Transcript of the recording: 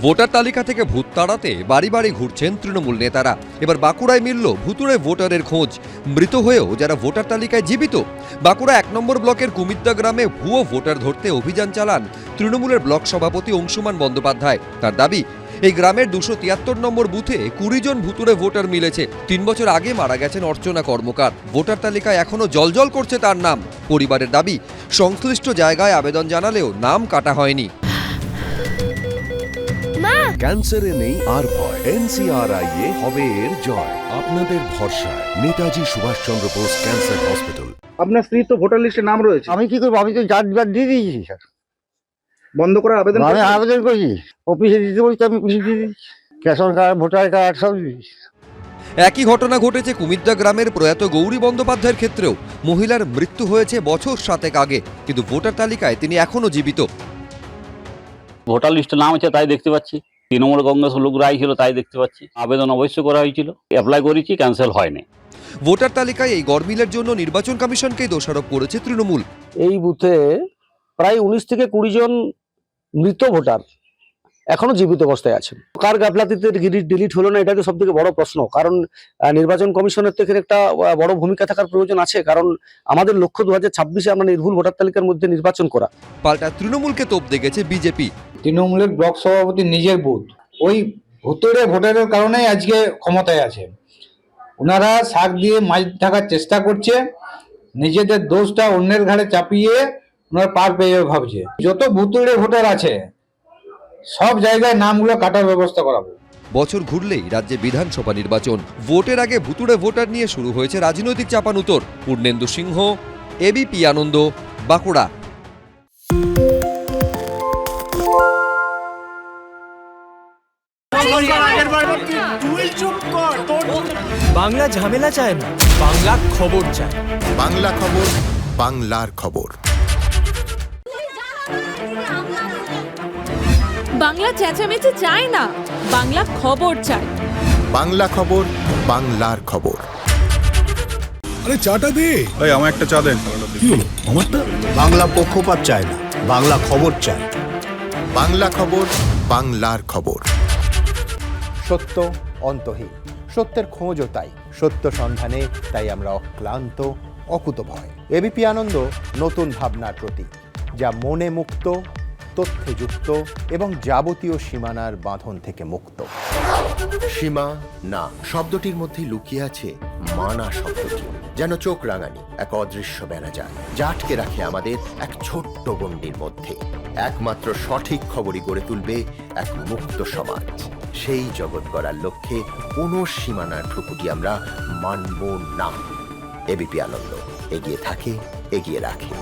Voter তালিকা থেকে ভূত তাড়াতে বাড়ি বাড়ি ঘুরছেন তৃণমূল নেতারা। এবার বাঁকুড়ায় মিলল ভুতুড়ে ভোটারের খোঁজ। মৃত হয়েও যারা ভোটার তালিকায় জীবিত। বাঁকুড়া ১ নম্বর ব্লকের কুমিদ্দা গ্রামে ভুয়ো ভোটার ধরতে অভিযান চালান তৃণমূলের ব্লক সভাপতি অংশুমান বন্দ্যোপাধ্যায়। তার দাবি, এই গ্রামের ২৭৩ নম্বর বুথে ২০ জন ভুতুড়ে ভোটার মিলেছে। ৩ বছর আগে মারা গেছেন অর্চনা কর্মকার। ভোটার তালিকায় এখনো জলজল করছে তার নাম। পরিবারের দাবি, সংশ্লিষ্ট জায়গায় আবেদন জানালেও নাম কাটা হয়নি। ক্যান্সারে নেই আর ভয়, NCRI এ হবে এর জয়। আপনাদের ভরসা নেতাজি সুভাষচন্দ্র বোস ক্যান্সার হসপিটাল। আপনার স্ত্রী তো ভোটার লিস্টে নাম রয়েছে। আমি কি করবো? আমি তো জাতবাদ দিয়ে দিয়েছি স্যার। বন্ধ করার আবেদন আমি আবেদন করেছি, অফিসে দিতে বলছি, আমি অফিসে দিয়ে দিচ্ছি। রেশন কার্ড, ভোটার কার্ড সব দিয়েছি। একই ঘটনা ঘটেছে কুমিদ্দা গ্রামের প্রয়াত গৌরী বন্দ্যোপাধ্যায়ের ক্ষেত্রেও। মহিলার মৃত্যু হয়েছে বছর 7 আগে, কিন্তু ভোটার তালিকায় তিনি এখনো জীবিত। ভোটার লিস্টে নাম আছে তাই দেখতে পাচ্ছি, তৃণমূল কংগ্রেস লোকরাই ছিল তাই দেখতে পাচ্ছি। আবেদন অবশ্যই করা হয়েছিল, অ্যাপ্লাই করেছি, ক্যান্সেল হয়নি। ভোটার তালিকায় এই গরমিলের জন্য নির্বাচন কমিশনকেই দোষারোপ করেছে তৃণমূল। এই বুথে প্রায় 19 থেকে 20 জন মৃত ভোটার এখনো জীবিত অবস্থায় আছেন। কার গাফলাতিতে ডিলিট হলো না, এটা তো সব থেকে বড় প্রশ্ন। কারণ নির্বাচন কমিশনের তো এখানে একটা বড় ভূমিকা থাকার প্রয়োজন আছে। কারণ আমাদের লক্ষ্য 2026-এ আমরা নির্ভুল ভোটার তালিকার মধ্যে নির্বাচন করা। পাল্টা তৃণমূলকে তোপ দেখেছে বিজেপি। তৃণমূলের ব্লক সভাপতি নিজের বুথ, ওই ভুতুড়ে ভোটারের কারণেই আজকে ক্ষমতায় আছে। ওনারা শাক দিয়ে মাছ ঢাকার চেষ্টা করছে, নিজেদের দোষটা অন্যের ঘাড়ে চাপিয়ে ওনারা পার পেয়ে যাবে ভাবছে। যত ভুতুড়ে ভোটার আছে সব জায়গায় নামগুলো কাটার ব্যবস্থা করাবো। বছর ঘুরলেই রাজ্যে বিধানসভা নির্বাচন। ভোটের আগে ভুতুড়ে ভোটার নিয়ে শুরু হয়েছে রাজনৈতিক চাপানুতোর। পূর্ণেন্দু সিংহ, এবিপি আনন্দ, বাঁকুড়া। বাংলা ঝামেলা চায় না, বাংলা খবর চায়। বাংলা খবর, বাংলার খবর। বাংলা চেঁচামেচি চায় না, বাংলা খবর চায়। বাংলা খবর, বাংলার খবর। আরে চাটা দে। এই আমার একটা চা দেন। কি হলো আমারটা? বাংলা পক্ষপাত চায় না, বাংলা খবর চায়। বাংলা খবর, বাংলার খবর। সত্য অন্তহীন, সত্যের খোঁজও তাই। সত্য সন্ধানে তাই আমরা অক্লান্ত, অকুতভয়। এবিপি আনন্দ নতুন ভাবনার প্রতীক, যা মনে মুক্ত, তথ্যে যুক্ত এবং যাবতীয় সীমানার বাঁধন থেকে মুক্ত। সীমা না শব্দটির মধ্যে লুকিয়ে আছে মানা শব্দটি, যেন চোখ রাঙানি এক অদৃশ্য বেড়াজাল, যা আটকে রাখে আমাদের এক ছোট্ট গণ্ডির মধ্যে। একমাত্র সঠিক খবরই গড়ে তুলবে এক মুক্ত সমাজ। সেই জগৎ গড়ার লক্ষ্যে কোনো সীমানার ঠুকুটি আমরা মানব না। এবিপি আনন্দ এগিয়ে থাকে, এগিয়ে রাখে।